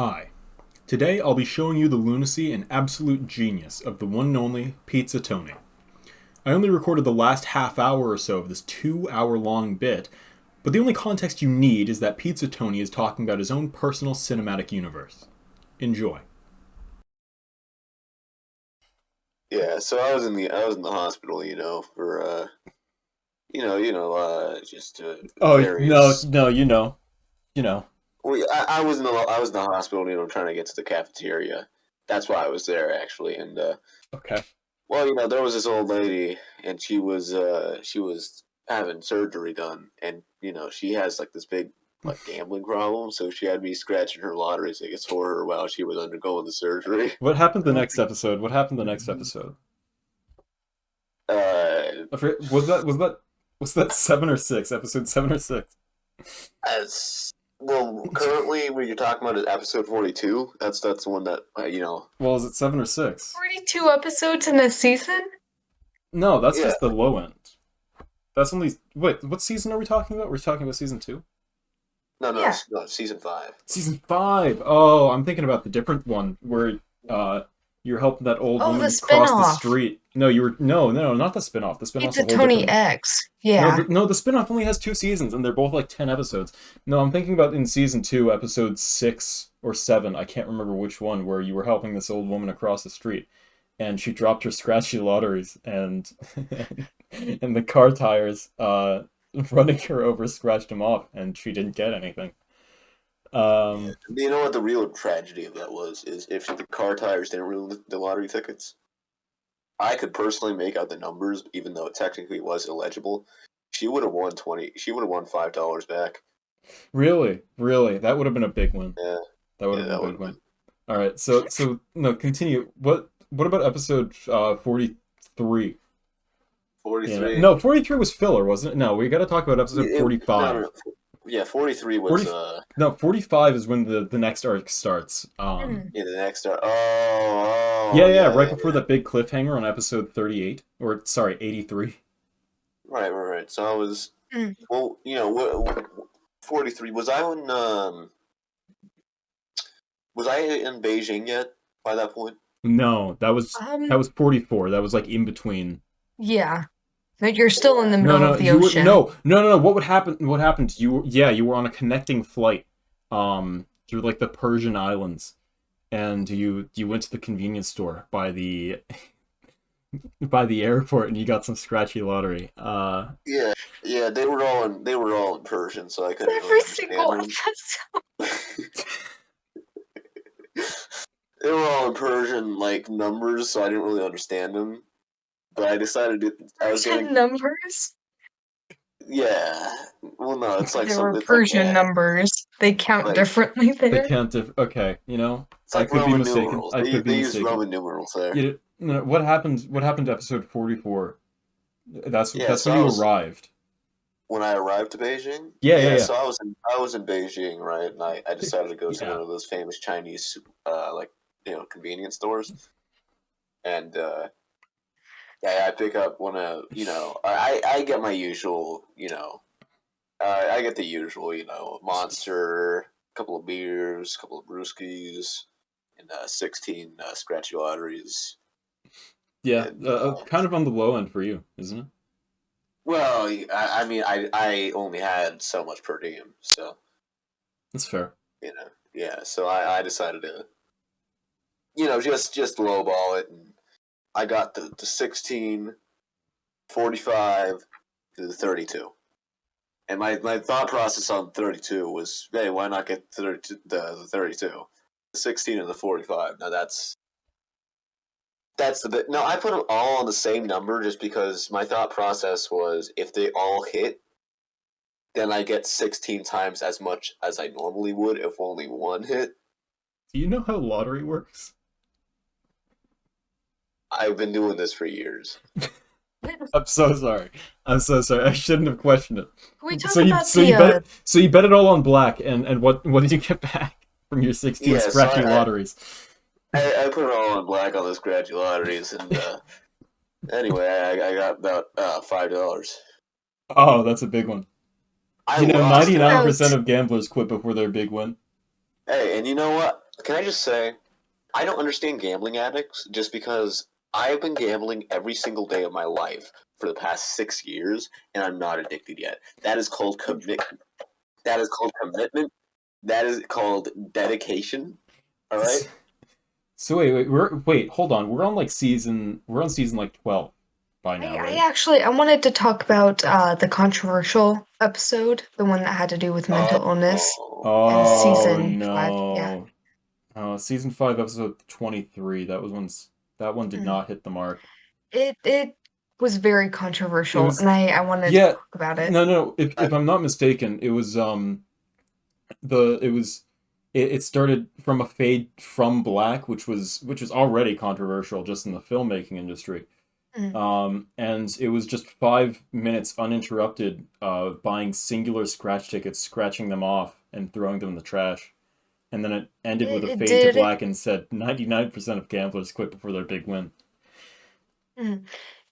Hi. Today I'll be showing you the lunacy and absolute genius of the one and only Pizza Tony. I only recorded the last half hour or so of this 2-hour long bit, but the only context you need is that Pizza Tony is talking about his own personal cinematic universe. Enjoy. Yeah, so I was in the hospital, for just Oh, no, various. no, you know. Well, I was in the hospital, trying to get to the cafeteria. That's why I was there actually, and Okay. well, there was this old lady, and she was having surgery done, and she has like this big like gambling problem, so she had me scratching her lottery tickets for her while she was undergoing the surgery. What happened the next episode? What happened the next episode? Uh, I forget, was that 7 or 6? Episode 7 or 6? As well, currently, what you're talking about is episode . That's the one that Well, is it 7 or 6? 42 episodes in a season? No, that's Yeah, just the low end. That's only wait. What season are we talking about? We're talking about season 2. no, no, Yeah. no, season 5. Season 5. Oh, I'm thinking about the different one where uh you're helping that old Oh, the woman cross the spinoff. street. No, you were no, not the spinoff. The spinoff's a Pizza whole Tony different. X. No, Yeah. no, the spinoff only has 2 seasons and they're both like 10 episodes. No, I'm thinking about in season 2, episode 6 or 7. I can't remember which one where you were helping this old woman across the street and she dropped her scratchy lotteries and and the car tires running her over scratched them off and she didn't get anything. Yeah. Um, You know what the real tragedy of that was is if the car tires didn't ruin the lottery tickets. I could personally make out the numbers, even though it technically was illegible. She would have won 20. She would have won $5 back. really, really, that would have been a big win. Yeah, That would yeah, have been that a would big have win. been. All right, so no, continue. What about episode 43? Yeah, 43. no, 43 was filler, wasn't it? No, we got to talk about episode No, no, 45. no. Yeah, 43 was 40, no, 45 is when the next arc starts. Hmm. yeah, the next star. Oh, Yeah, yeah, yeah, right yeah, before yeah. that big cliffhanger on episode 38, or sorry, 83. Right, right, right. So I was, Hmm. well, 43. Was I in Beijing yet by that point? No, that was 44. That was like in between. Yeah. But you're still in the No, middle no, of the you were ocean. no. What would happen? What happened? You were on a connecting flight, through like the Persian Islands, and you went to the convenience store by the by the airport, and you got some scratchy lottery. Yeah, yeah. They were all in Persian, so I couldn't really Every understand single them. episode. They were all in Persian like numbers, so I didn't really understand them. But I decided I was Persian gonna. numbers. Yeah. Well, no, it's like There some. were It's like Persian numbers. They count like differently They there. can't. Okay, it's I like could be Roman mistaken. numerals. I They could be they use mistaken. Roman numerals there. You no, what happened? What happened to episode 44? Yeah. That's So when I you was arrived. when I arrived to Beijing. Yeah, yeah, Yeah. yeah. So I was in Beijing, right? And I decided to go to Yeah. one of those famous Chinese like convenience stores, and yeah, I pick up one of I get my usual I get the usual monster, a couple of beers, a couple of brewskis, and 16 scratchy lotteries. Yeah, And kind of on the low end for you, isn't it? well, I mean, I only had so much per diem, so That's fair. yeah. So I decided to just lowball it, and I got the 16, 45 to the 32. And my thought process on 32 was, hey, why not get 32, the 32? The 16 and the 45. Now that's the bit. No, I put them all on the same number just because my thought process was if they all hit, then I get 16 times as much as I normally would if only one hit. Do you know how lottery works? I've been doing this for years. I'm so sorry. I'm so sorry. I shouldn't have questioned it. Can we talk So you about so you the bet so you bet it all on black, and what did you get back from your 16 Yeah, so scratchy lotteries? I put it all on black on those scratchy lotteries, and anyway, I got about $5. Oh, that's a big one. I You know, lost it. 99% about of gamblers quit before their big win. Hey, and you know what? can I just say, I don't understand gambling addicts just because I have been gambling every single day of my life for the past 6 years, and I'm not addicted yet. That is called commitment. That is called commitment. That is called dedication. All right. So wait, hold on. We're on season like 12 by now, right? I wanted to talk about the controversial episode, the one that had to do with mental illness, and Oh season 5. Yeah. no. Season 5 episode 23. That one did Mm. not hit the mark. It was very It controversial, was and I wanted to yeah, talk about it. no. I, If I'm not mistaken, it was the it was it started from a fade from black, which was already controversial just in the filmmaking industry. Mm. And it was just 5 minutes uninterrupted buying singular scratch tickets, scratching them off, and throwing them in the trash. And then it ended with a It fade to did. black and said 99% of gamblers quit before their big win. Mm.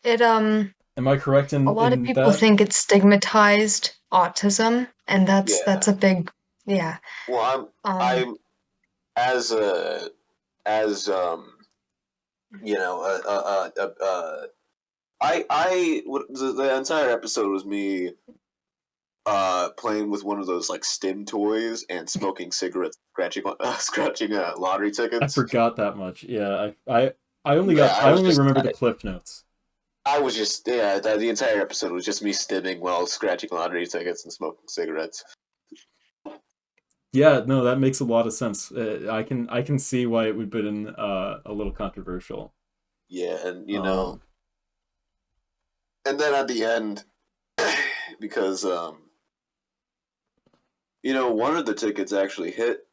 It Am I correct A lot of in people that? think it's stigmatized autism, and that's yeah. a big, yeah. Well, Um, I'm as a as you know the entire episode was me playing with one of those like stim toys and smoking cigarettes, scratching lottery I tickets. forgot that much. Yeah, Yeah, I only remember the cliff notes. I was just the entire episode was just me stimming while scratching lottery tickets and smoking cigarettes. Yeah, no, that makes a lot of sense. I can see why it would have been a little controversial. Yeah, and Um, and then at the end, because one of the tickets actually hit,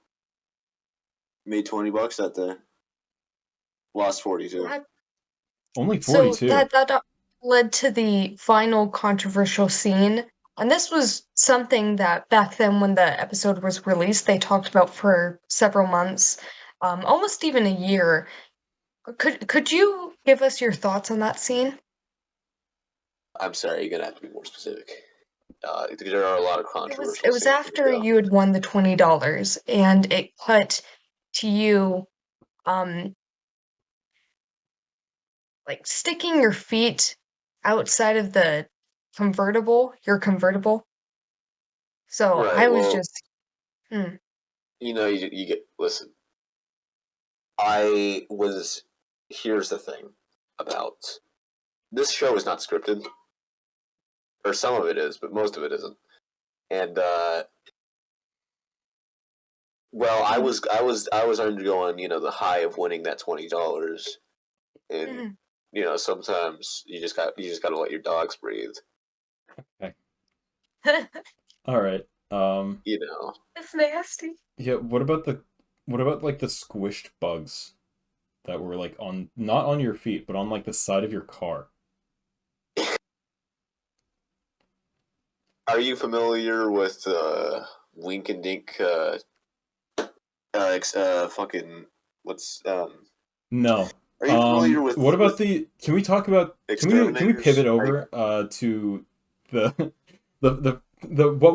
made $20 that day, lost 42. that- Only so 42. that led to the final controversial scene, and this was something that back then when the episode was released, they talked about for several months, almost even a year. Could you give us your thoughts on that scene? I'm sorry, you're gonna have to be more specific. There are a lot of It controversial was scenes in the after show. you had won the $20, and it cut to you um like sticking your feet outside of the your convertible. So Right. I was Well, just, hmm, you get listen. I was. Here's the thing about this show is not scripted, or some of it is, but most of it isn't. And well, mhm, I was undergoing the high of winning that $20, and mhm. sometimes you just got to let your dogs breathe. Okay. All right. You know. It's nasty. Yeah, what about like the squished bugs that were like on not on your feet, but on like the side of your car? Are you familiar with Wink and Dink? Fucking what's No. Are you familiar What about with can we Exterminators? pivot over to the the what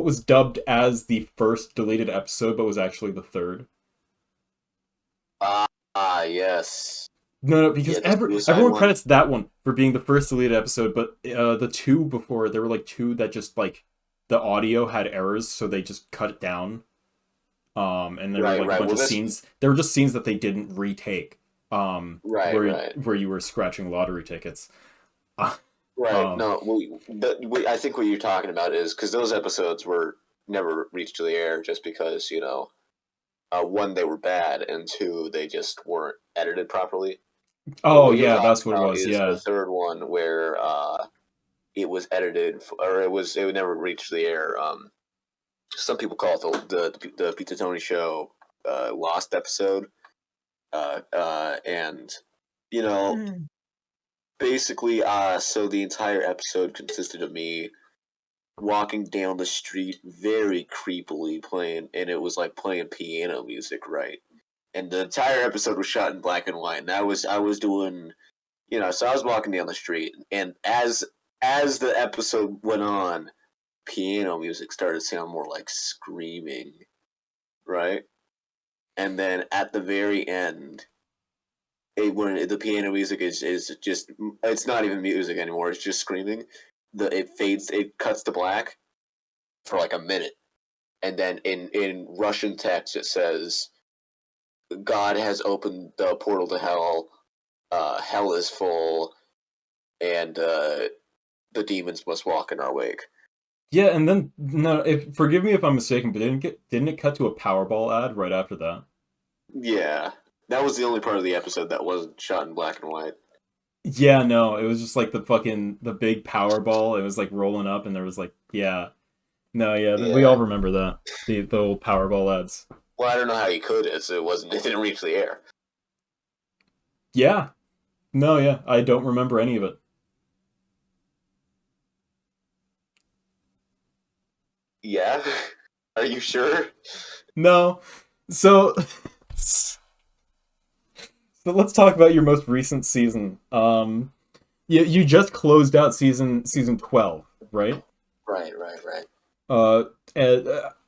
was dubbed as the first deleted episode but was actually the third? Yes. No, because Yeah, the suicide everyone one. credits that one for being the first deleted episode, but the two before there were like two that just like the audio had errors, so they just cut it down. And there were Right, like a right. bunch Well, of this. scenes. There were just scenes that they didn't retake. Right, right, Where you were scratching lottery tickets. Uh, right. um, No, I think what you're talking about is because those episodes were never reached to the air just because one, they were bad, and two, they just weren't edited properly. But oh what you're yeah, talking that's what it about was. is the Yeah. third one where it was edited, or it would never reach the air. Some people call it the Pizza Tony Show lost episode, and you know, Mm. basically, so the entire episode consisted of me walking down the street very creepily playing, and it was like playing piano music, right? And the entire episode was shot in black and white, and I was doing, so I was walking down the street, and as the episode went on, piano music started to sound more like screaming, right? and then at the very end, when the piano music is just, it's not even music anymore. It's just screaming. It fades. It cuts to black for like a minute, and then in Russian text it says, "God has opened the portal to hell. Hell is full, and the demons must walk in our wake." Yeah, and then no, forgive me if I'm mistaken, but didn't it cut to a Powerball ad right after that? Yeah, that was the only part of the episode that wasn't shot in black and white. Yeah, no, it was just like the big Powerball. It was like rolling up, and there was like, yeah, no, yeah, we all Yeah. remember that, the old Powerball ads. Well, I don't know how you could. It wasn't. It didn't reach the air. Yeah, no, yeah, I don't remember any of it. Yeah. Are you sure? No, so so let's talk about your most recent season. You just closed out season 12, right? Right, right, right. Uh,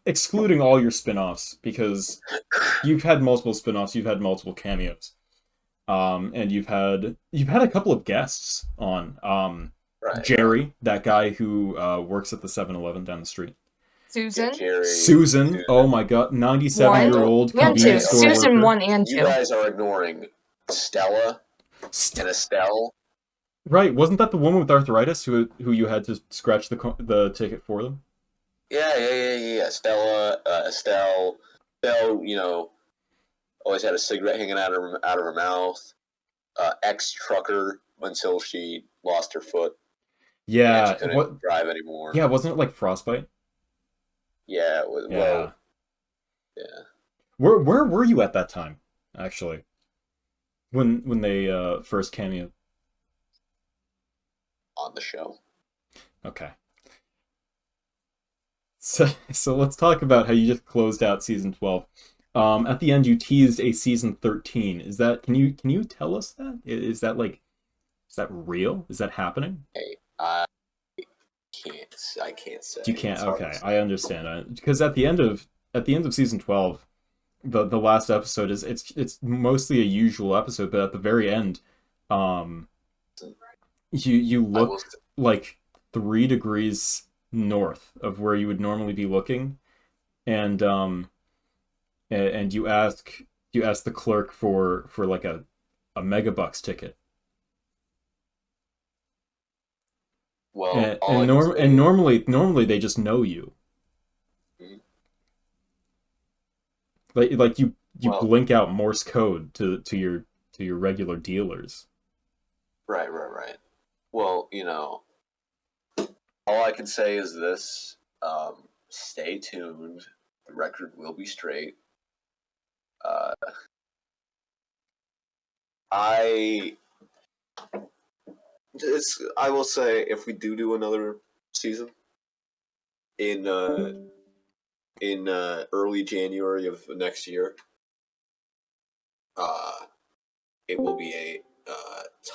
excluding all your spin-offs, because you've had multiple spin-offs, you've had multiple cameos. And you've had a couple of guests on. Right. Jerry, that guy who works at the 7-Eleven down the street. Susan. Jerry, Susan, oh my god, 97-year-old and convenience 2. store Susan worker. 1 and 2. You guys are ignoring Stella and Estelle. Right, wasn't that the woman with arthritis who you had to scratch the ticket for them? Yeah. Stella, Estelle. Estelle, always had a cigarette hanging out of her mouth. Ex-trucker until she lost her foot and she Yeah, couldn't drive anymore. Yeah, wasn't it like frostbite? Yeah, it was, Yeah. well, yeah. Where were you at that time, actually? When they first cameoed? On the show. Okay. So let's talk about how you just closed out season 12. At the end you teased a season 13. Is that can you tell us that? Is that real? Is that happening? Hey, I can't say. You can't. It's hard Okay, to say. I understand. Because at the end of season 12, the last episode it's mostly a usual episode, but at the very end, you I will look like 3 degrees north of where you would normally be looking, and and you ask the clerk for like a Megabucks ticket. Well, And all I can say is, normally they just know you. Mhm. Like you Well, blink out Morse code to your regular dealers. right. Well, all I can say is this: stay tuned. The record will be straight. Uh, I I will say, if we do another season in early January of next year, uh, it will be a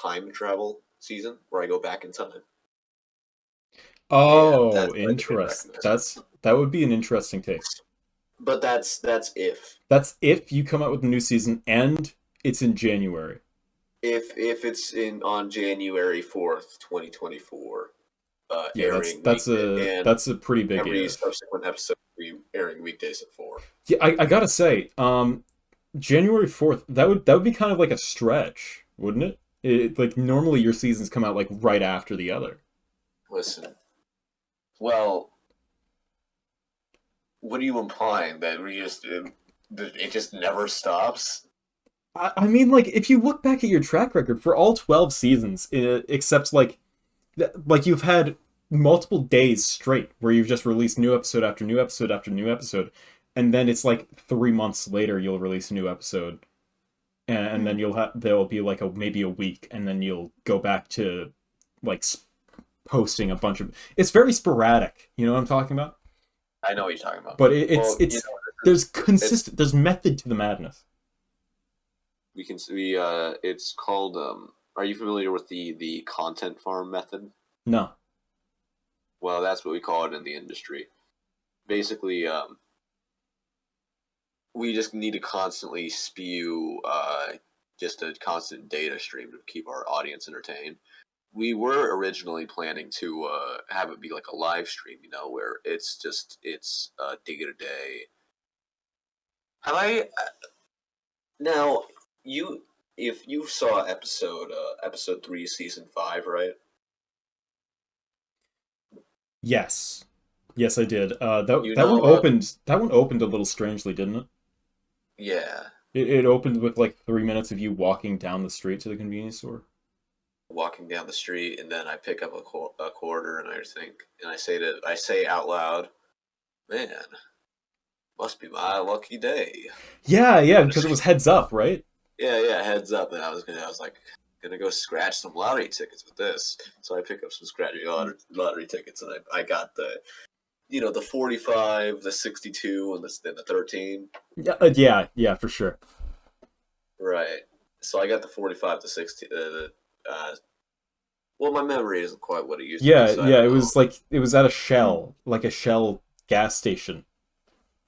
time travel season where I go back in time. And that's Oh, where the main interest. mechanism. That would be an interesting take. But that's if That's if you come out with a new season and it's in January. if it's on January 4th, 2024, Yeah, airing that's and a pretty big every if. subsequent episode will be airing weekdays at 4. Yeah, I gotta say, January 4th, that would be kind of like a stretch, wouldn't it? Like normally your seasons come out like right after the other. Listen, well, what are you implying, that it just never stops? I mean, like if you look back at your track record for all 12 seasons, except like you've had multiple days straight where you've just released new episode after new episode after new episode, and then it's like 3 months later you'll release a new episode, and then there'll be like maybe a week, and then you'll go back to like posting a bunch of. It's very sporadic. You know what I'm talking about? I know what you're talking about. But Well, there's method to the madness. It's called. Are you familiar with the content farm method? No. Well, that's what we call it in the industry. Basically, we just need to constantly spew just a constant data stream to keep our audience entertained. We were originally planning to have it be like a live stream, where it's day to day. Have I now if you saw episode 3, season 5, right? Yes, I did. That one opened a little strangely, didn't it? Yeah, It opened with like 3 minutes of you walking down the street to the convenience store. walking down the street, and then I pick up a quarter, and I say out loud, "Man, must be my lucky day." Yeah, because it was heads up, right? Yeah, heads up. And I was like, gonna go scratch some lottery tickets with this. So I pick up some scratchy lottery tickets, and I got the 45, the 62, and the 13. Yeah, for sure. Right. So I got the 45 to 60. Well, my memory isn't quite what it used to be. So It was at a Shell, like a Shell gas station.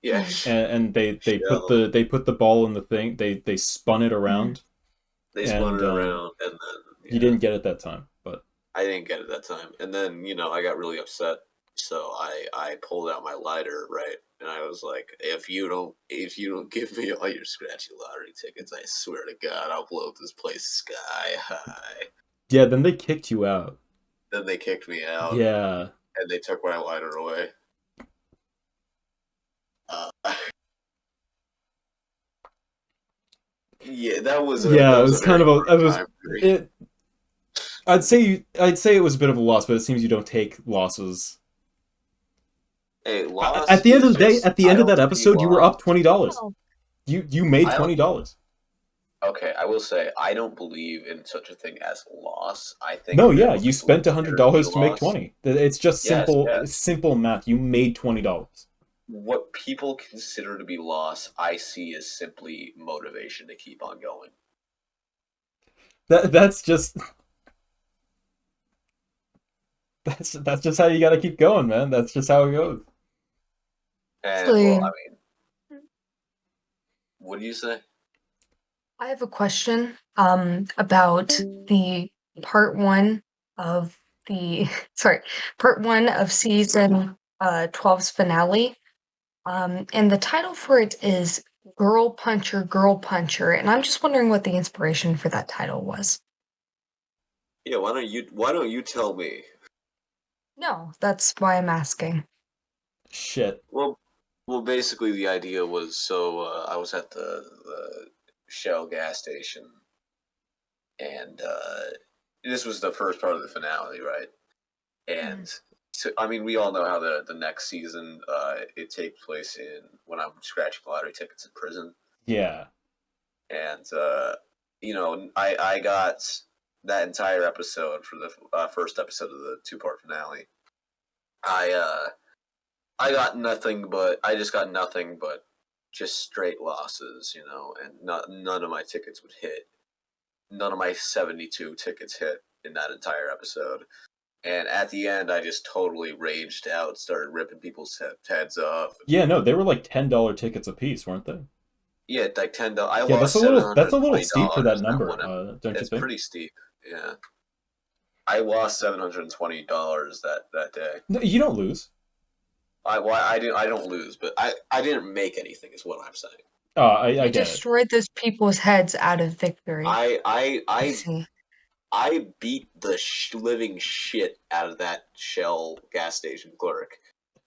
Yeah. And they put the ball in the thing. They spun it around. They spun it around, and then you didn't get it that time, but I didn't get it that time. And then I got really upset, so I pulled out my lighter, right, and I was like, if you don't give me all your scratchy lottery tickets, I swear to God, I'll blow this place sky high. Yeah, then they kicked you out. Then they kicked me out. Yeah. And they took my lighter away. Yeah, that was. It was kind of a. I'd say it was a bit of a loss, but it seems you don't take losses. Hey, loss at the end of the day, at the end of that episode, you were up $20. You made $20. Okay, I will say I don't believe in such a thing as loss. I think you spent $100 to make $20. It's just simple math. You made $20. What people consider to be loss, I see as simply motivation to keep on going. That's just how you gotta keep going, man. That's just how it goes. And well, I mean, what do you say? I have a question about the part one of season 12's finale. And the title for it is Girl Puncher, Girl Puncher, and I'm just wondering what the inspiration for that title was. Yeah, why don't you tell me? No, that's why I'm asking. Shit. Well, basically the idea was I was at the Shell gas station, and this was the first part of the finale, right? And so, I mean, we all know how the next season it takes place when I'm scratching lottery tickets in prison. Yeah. And I got that entire episode for the first episode of the 2-part finale. I got nothing but just straight losses, and none of my tickets would hit. None of my 72 tickets hit in that entire episode. And at the end, I just totally raged out, started ripping people's heads off. Yeah, no, they were like $10 tickets a piece, weren't they? Yeah, like $10. Yeah, that's a little steep for that number, don't you think? It's pretty steep. Yeah, I lost $720 that day. No, you don't lose. I don't lose, but I didn't make anything, is what I'm saying. Oh, I get it. Destroyed those people's heads out of victory. I beat the living shit out of that Shell gas station clerk,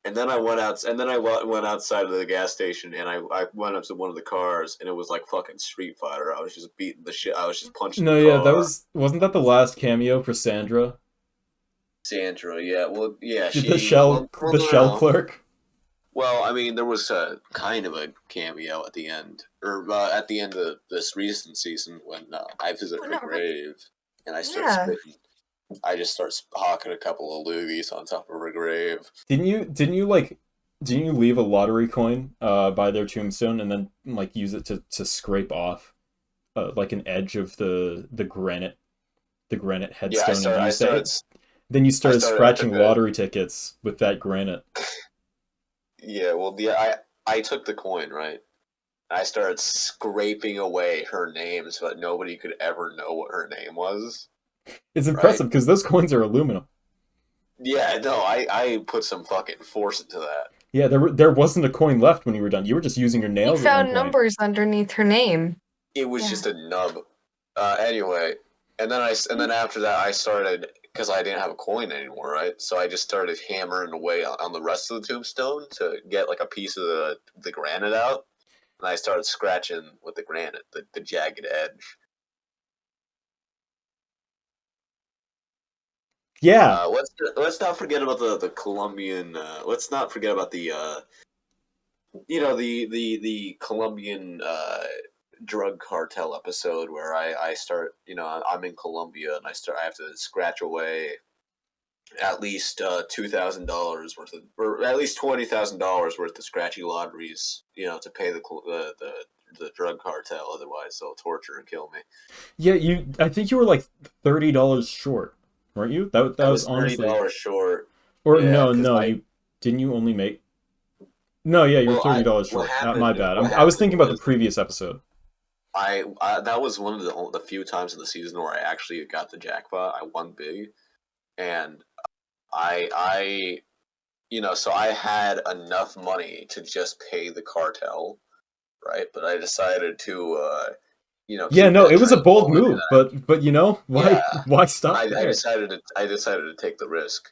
and then I went outside of the gas station, and I went up to one of the cars, and it was like fucking Street Fighter. I was just beating the shit. I was just punching. No, yeah, wasn't that the last cameo for Sandra? Sandra, yeah, well, yeah, the Shell clerk. Well, I mean, there was a kind of a cameo at the end, or at the end of this recent season when I visit her grave. And I start spitting. I just start hawking a couple of loogies on top of her grave. Didn't you leave a lottery coin by their tombstone and then like use it to scrape off like an edge of the granite headstone? Then you started scratching lottery tickets with that granite. Yeah, well, I took the coin, right, I started scraping away her name so that nobody could ever know what her name was. It's Right? impressive because those coins are aluminum. Yeah, no, I put some fucking force into that. Yeah, there wasn't a coin left when you were done. You were just using your You nails at one found point. numbers underneath her name. It was Yeah. just a nub. Anyway, and then after that, I started because I didn't have a coin anymore, right? So I just started hammering away on the rest of the tombstone to get like a piece of the granite out, and I started scratching with the granite, the jagged edge. Yeah, Let's not forget about the Colombian. Let's not forget about the the Colombian drug cartel episode where I start, I'm in Colombia and I have to scratch away at least $2,000 worth of, or at least $20,000 worth of scratchy lotteries, to pay the drug cartel. Otherwise, they'll torture and kill me. yeah. I think you were like $30 short, weren't you? That I was was honestly, $30 short. or Yeah, no, because no. You didn't you only make? No, yeah, you're well, $30 what short. My happened? bad. What I was happened thinking about the was previous episode. I that was one of the few times in the season where I actually got the jackpot. I won big, and I so I had enough money to just pay the cartel, right? But I decided to Yeah, keep no, that it was a train bold going, move, but yeah, why stop I there? decided to take the risk,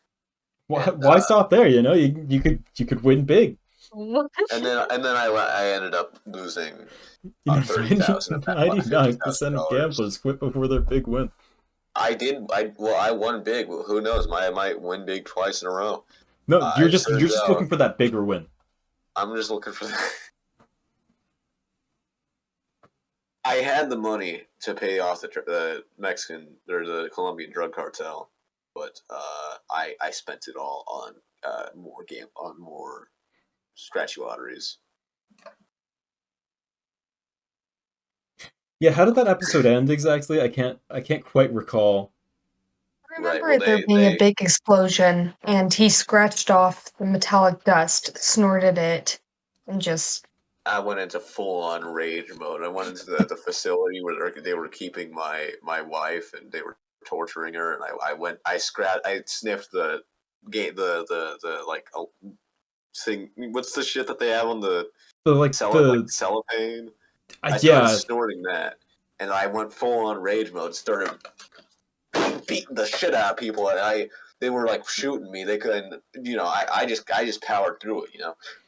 and Why stop there? You could win big. I ended up losing You know, 30,000 of that fifty thousand 99% of dollars. gamblers quit before their big win. I won big. Well, who knows? I might win big twice in a row. No, It you're turns just out looking for that bigger win. I'm just looking for that. I had the money to pay off the Mexican or the Colombian drug cartel, but I spent it all on more scratchy lotteries. Yeah, how did that episode end exactly? I can't quite recall. I Right. remember Well, there being a big explosion, and he scratched off the metallic dust, snorted it, and just. I went into full on rage mode. I went into the facility where they were keeping my wife and they were torturing her, and I sniffed the gate the like thing. What's the shit that they have on the So like cellophane? I, I started yeah, snorting that, and I went full on rage mode. Started beating the shit out of people, and they were like shooting me. They couldn't, I just powered through it.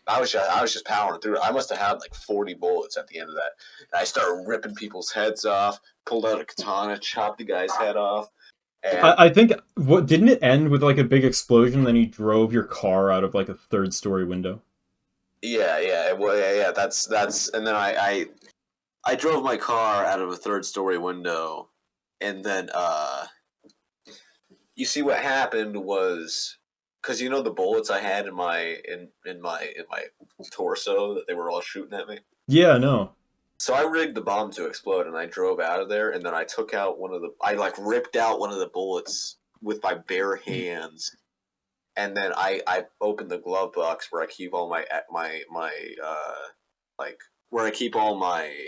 I was just powering through it. I must have had like 40 bullets at the end of that. And I started ripping people's heads off. Pulled out a katana, chopped the guy's head off, and I think what didn't it end with like a big explosion? Then you drove your car out of like a third-story window. yeah, well, yeah. That's, and then I drove my car out of a third-story window, and then you see what happened was because the bullets I had in my torso that they were all shooting at me. Yeah, no. So I rigged the bomb to explode, and I drove out of there, and then I like ripped out one of the bullets with my bare hands, and then I opened the glove box where I keep all like where I keep all my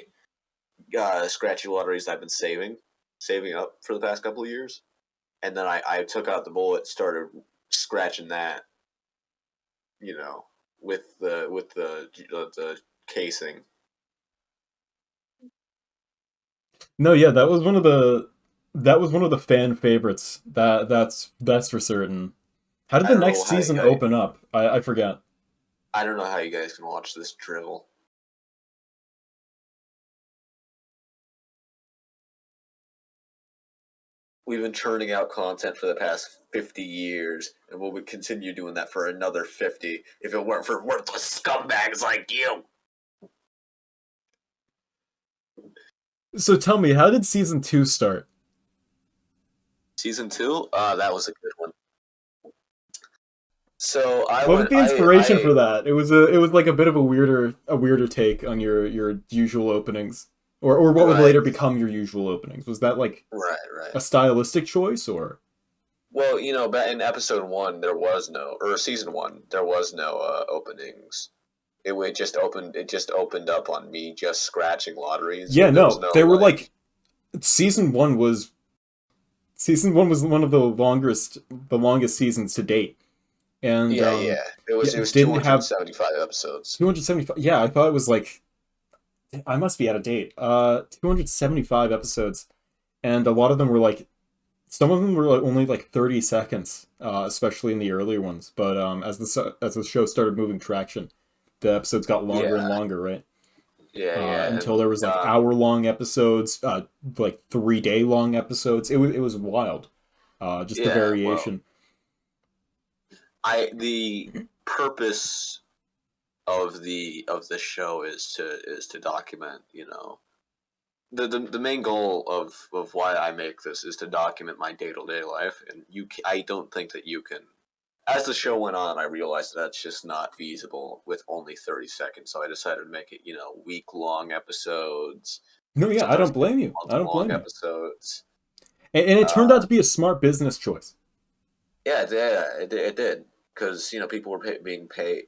scratchy lotteries I've been saving up for the past couple of years, and then I took out the bullet, started scratching that, with the casing. No, yeah, that was one of the fan favorites. That's for certain. How did I the don't know next season open up? I forget. I don't know how you guys can watch this drivel. We've been churning out content for the past 50 years, and we'll continue doing that for another 50 if it weren't for worthless scumbags like you. So tell me, how did season 2 start? Season 2, that was a good one. So What was the inspiration for that? It was like a bit of a weirder take on your usual openings, or what would Right. later become your usual openings. Was that like Right. a stylistic choice, or? Well, back in episode 1, or season 1, there was no openings. it just opened up on me just scratching lotteries. Yeah, There was no, no they were like, like season one was one of the longest seasons to date, and yeah. It yeah, was didn't have 275 episodes. 275. Yeah, I thought it was like I must be out of date. 275 episodes, and a lot of them were like some of them were like only like 30 seconds, especially in the earlier ones. But as the show started moving traction, the episodes got longer and Yeah, longer, right? yeah, Until and there was like hour-long episodes, like 3-day long episodes. It was wild. Just the yeah. Well, variation. the purpose of the show is to document, the main goal of why I make this is to document my day-to-day life, and I don't think that you can. As the show went on, I realized that's just not feasible with only 30 seconds. So I decided to make it, week-long episodes, No, yeah, I sometimes don't blame you. I don't month-long blame you. episodes. And it turned out Uh, to be a smart business choice. it did because people were being paid.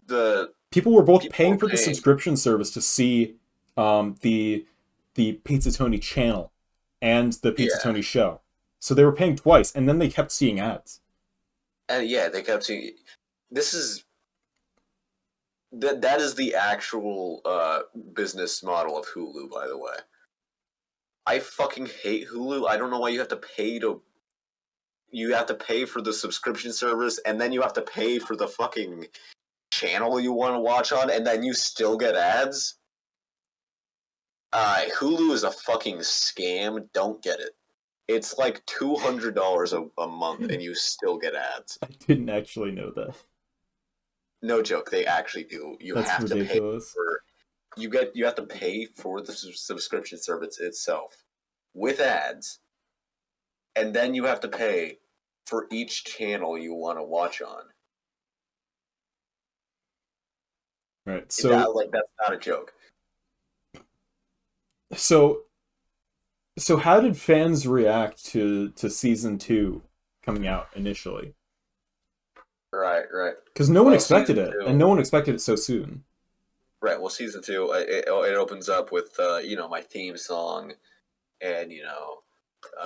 The People were both people paying were for the paying. subscription service to see the Pizza Tony channel and the Pizza Yeah, Tony show. So they were paying twice, and then they kept seeing ads. and yeah, they kept seeing. This is that is the actual business model of Hulu, by the way. I fucking hate Hulu. I don't know why you have to pay for the subscription service, and then you have to pay for the fucking channel you want to watch on, and then you still get ads. Hulu is a fucking scam. Don't get it. It's like $200 a month, and you still get ads. I didn't actually know that. No joke, they actually do. You That's have to pay ridiculous. for you have to pay for the subscription service itself with ads, and then you have to pay for each channel you want to watch on. Right. That's not a joke. So so how did fans react to season 2 coming out initially? Right. Because no one Well, expected season it, and two. no one expected it so soon. Right. Well, season two. It opens up with my theme song, and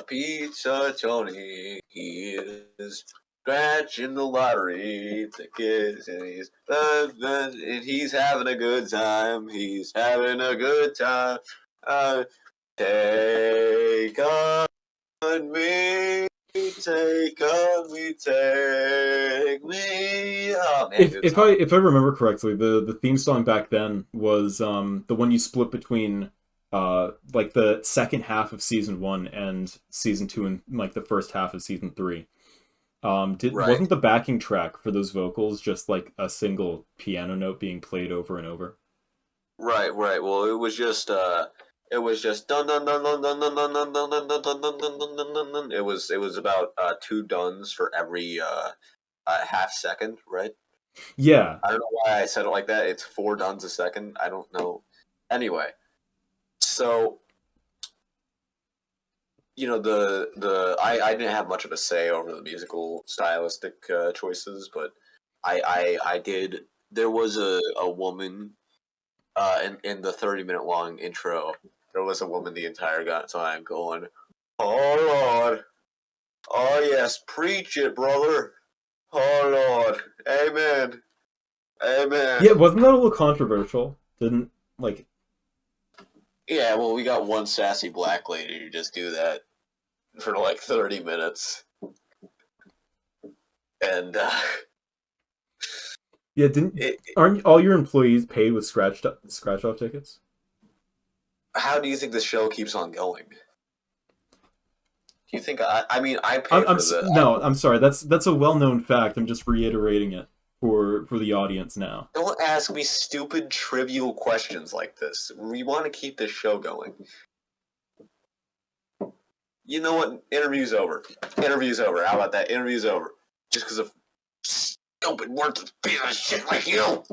Pizza Tony, he is scratching the lottery tickets, and he's having a good time. He's having a good time. Take on me, take on me, take me. Oh man, good If song. if I remember correctly, the theme song back then was the one you split between like the second half of season 1 and season 2 and like the first half of season 3. Did Right, wasn't the backing track for those vocals just like a single piano note being played over and over? right. Well, it was just dun dun dun dun dun dun dun dun dun dun dun dun dun dun dun dun dun. It was about two duns for every half second, right? Yeah. I don't know why I said it like that. It's 4 duns a second. I don't know. Anyway, so I didn't have much of a say over the musical stylistic choices, but I did. There was a woman in the 30-minute long intro. There was a woman the entire time going, "Oh Lord, oh yes, preach it, brother. Oh Lord, Amen, Amen." Yeah, wasn't that a little controversial? Didn't like Yeah, well, we got one sassy black lady who just do that for like 30 minutes, and yeah, didn't it, aren't all your employees paid with scratch off tickets? how do you think the show keeps on going? Do you think I mean, I pay I'm for the. no, I'm sorry. That's a well-known fact. I'm just reiterating it for the audience now. Don't ask me stupid, trivial questions like this. We want to keep this show going. You know what? Interview's over. Interview's over. How about that? Interview's over. Just because of stupid, worthless piece of shit like you.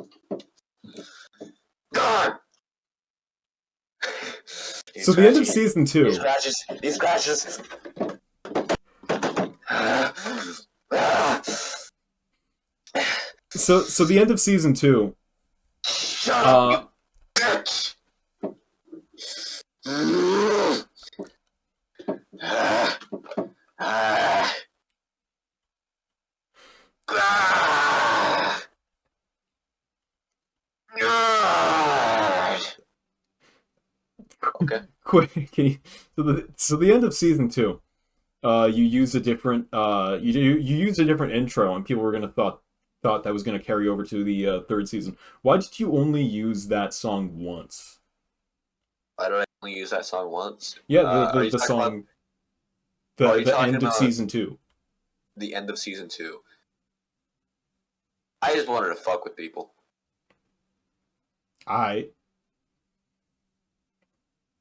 God. He's So the end of scratching. season He 2. scratches. He scratches. So the end of season 2 Shut up, Uh, you bitch! Ah, ah, ah, ah. Okay. quick. So the end of season 2. You use a different you use a different intro, and people were gonna thought that was gonna carry over to the third season. Why did you only use that song once? Why do I only use that song once? Yeah, the the, Are you the talking about? song, Are the you the talking end of about season 2. the end of season 2? I just wanted to fuck with people. I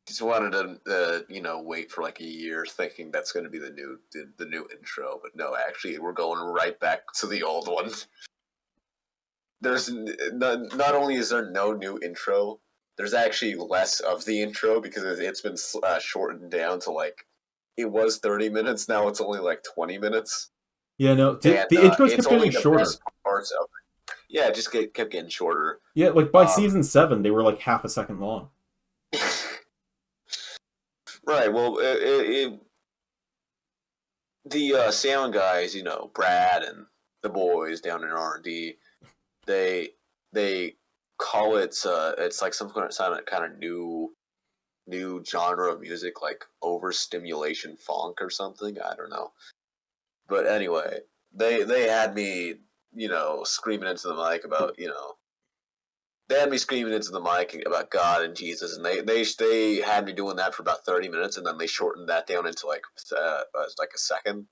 Just wanted to, wait for like a year, thinking that's going to be the new intro. But no, actually, we're going right back to the old one. Not only is there no new intro, there's actually less of the intro because it's been shortened down to like it was 30 minutes. Now it's only like 20 minutes, Yeah, no, and the intros it's kept only getting the shorter. best parts of it. Yeah, it just kept getting shorter. Yeah, like by Um, season 7, they were like half a second long. right. Well, the sound guys, Brad and the boys down in R&D, they they call it's like some kind of new genre of music, like overstimulation funk or something. I don't know. But anyway, they had me, screaming into the mic about, they had me screaming into the mic about God and Jesus, and they had me doing that for about 30 minutes, and then they shortened that down into like a second.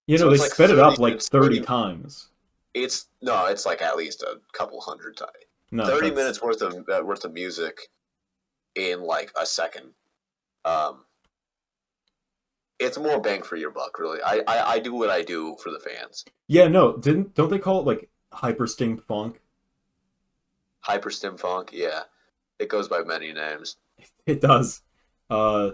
You know, So they it's like sped it 30 up like minutes, 30 times. it's no, it's like at least a couple hundred times. No, 30 that's minutes worth of music in like a second. Um, it's more bang for your buck, really. I do what I do for the fans. yeah, no, don't they call it like hypersting funk? Hyperstim funk, yeah, it goes by many names. It does. Uh,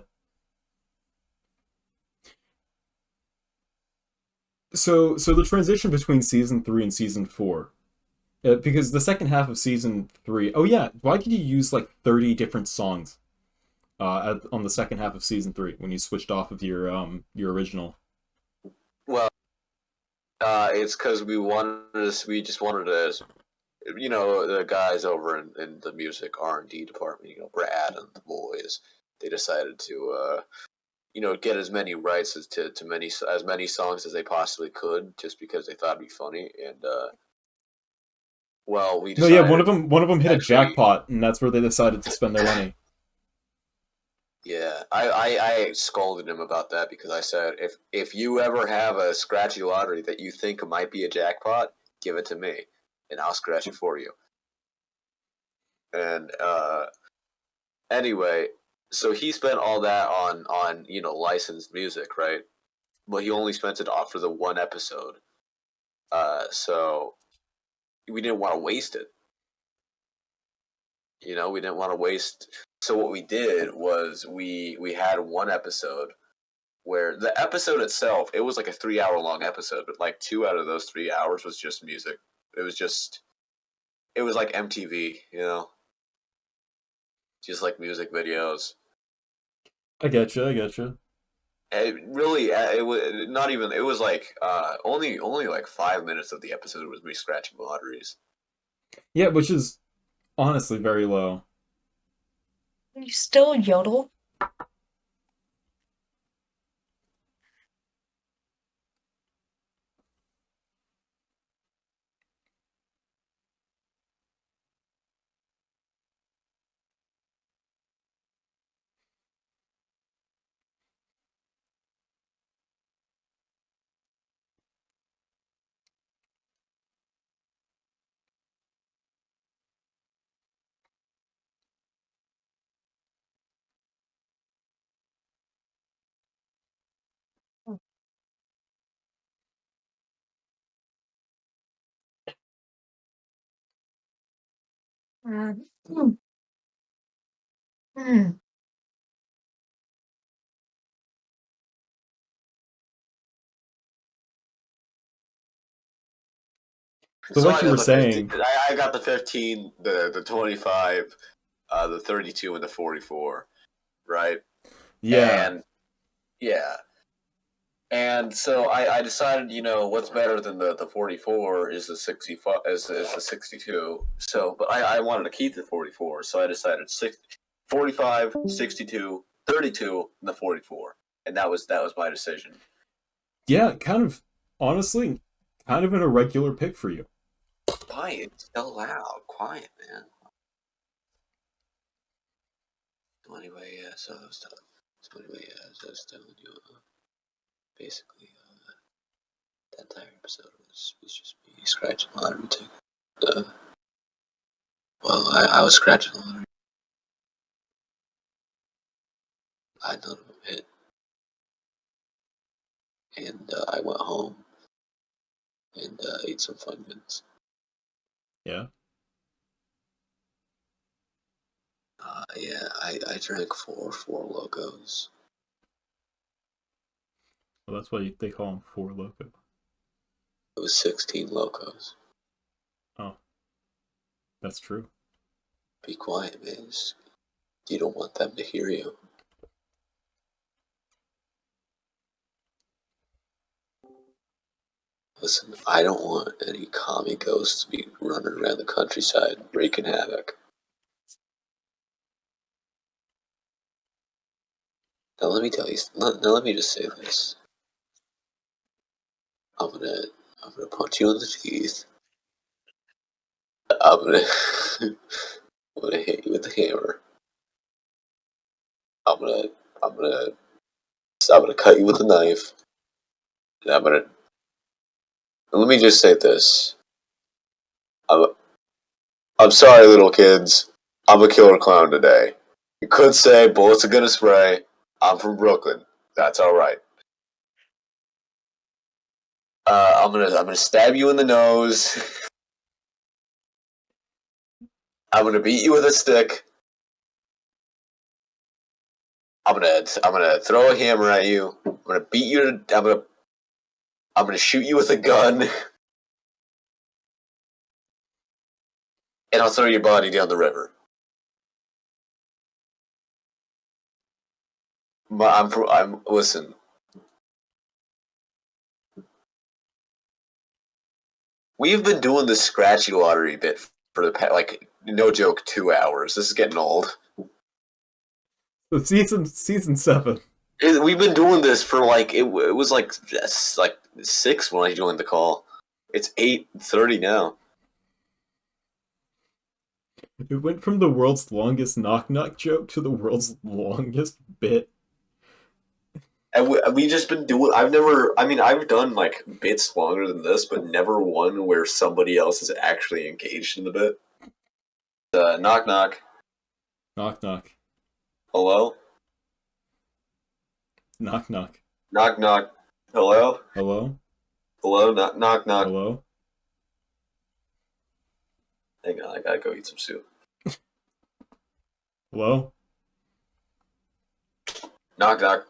so the transition between season 3 and season 4, because the second half of season 3. Oh yeah, why did you use like 30 different songs on the second half of season 3 when you switched off of your original? Well, it's because we just wanted to, the guys over in the music R&D department, Brad and the boys, they decided to, get as many rights as many songs as they possibly could, just because they thought it'd be funny. And well, we No, yeah, one of decided them one of them hit a actually, jackpot, and that's where they decided to spend their money. yeah, I scolded him about that because I said if you ever have a scratchy lottery that you think might be a jackpot, give it to me, and I'll scratch it for you. And anyway, so he spent all that on licensed music, right? But he only spent it off for the one episode. So we didn't want to waste it. We didn't want to waste. So what we did was we had one episode where the episode itself, it was like a 3 hour long episode, but like 2 out of those 3 hours was just music. It was like MTV, just like music videos. I get you, I get you. It really, it was not even. It was like only like 5 minutes of the episode was me scratching lotteries. Yeah, which is honestly very low. You still yodel? Mm. Mm. So like you were saying, I got the 15, the 25, the 32, and the 44, right? yeah, And yeah, and so I decided, what's better than the 44 is the 65 is the 62. So, but I wanted to keep the 44, so I decided 45, 62, 32, and the 44, and that was my decision. yeah, kind of, honestly, kind of an irregular pick for you. Quiet, so loud, quiet, man. So anyway, yeah. So I was telling, so anyway, yeah. So I was telling you, basically, that entire episode was just me scratching the lottery ticket. Well, I was scratching the lottery. None of them hit, and I went home and ate some Funyuns. Yeah. Yeah, I drank four logos. Well, that's why they call them Four Loco. It was 16 logos. Oh, that's true. Be quiet, man. You don't want them to hear you. Listen, I don't want any commie ghosts to be running around the countryside wreaking havoc. Now let me tell you. Now let me just say this. I'm gonna punch you in the teeth. I'm gonna I'm gonna hit you with the hammer. I'm gonna I'm gonna I'm gonna cut you with a knife. And let me just say this. I'm I'm sorry, little kids. I'm a killer clown today. You could say bullets are gonna spray. I'm from Brooklyn. That's all right. I'm gonna stab you in the nose. I'm gonna beat you with a stick. I'm gonna throw a hammer at you. I'm gonna beat you. I'm gonna shoot you with a gun, and I'll throw your body down the river. I'm listen. We've been doing this scratchy lottery bit for the past, like, no joke, 2 hours. This is getting old. So season 7. We've been doing this for like it was like 6 when I joined the call. It's 8:30 now. It went from the world's longest knock knock joke to the world's longest bit. And we just been doing. I've never. I mean, I've done like bits longer than this, but never one where somebody else is actually engaged in the bit. Knock knock. Knock knock. Hello. Knock knock. Knock knock. Hello. Hello? Hello. Knock knock knock. Hello? Hang on, I gotta go eat some soup. Hello? Knock knock.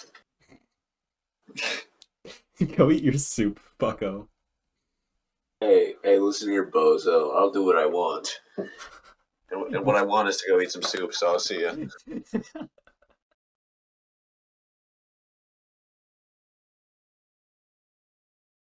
Go eat your soup, bucko. Hey, listen here, bozo. I'll do what I want. And what I want is to go eat some soup, so I'll see ya.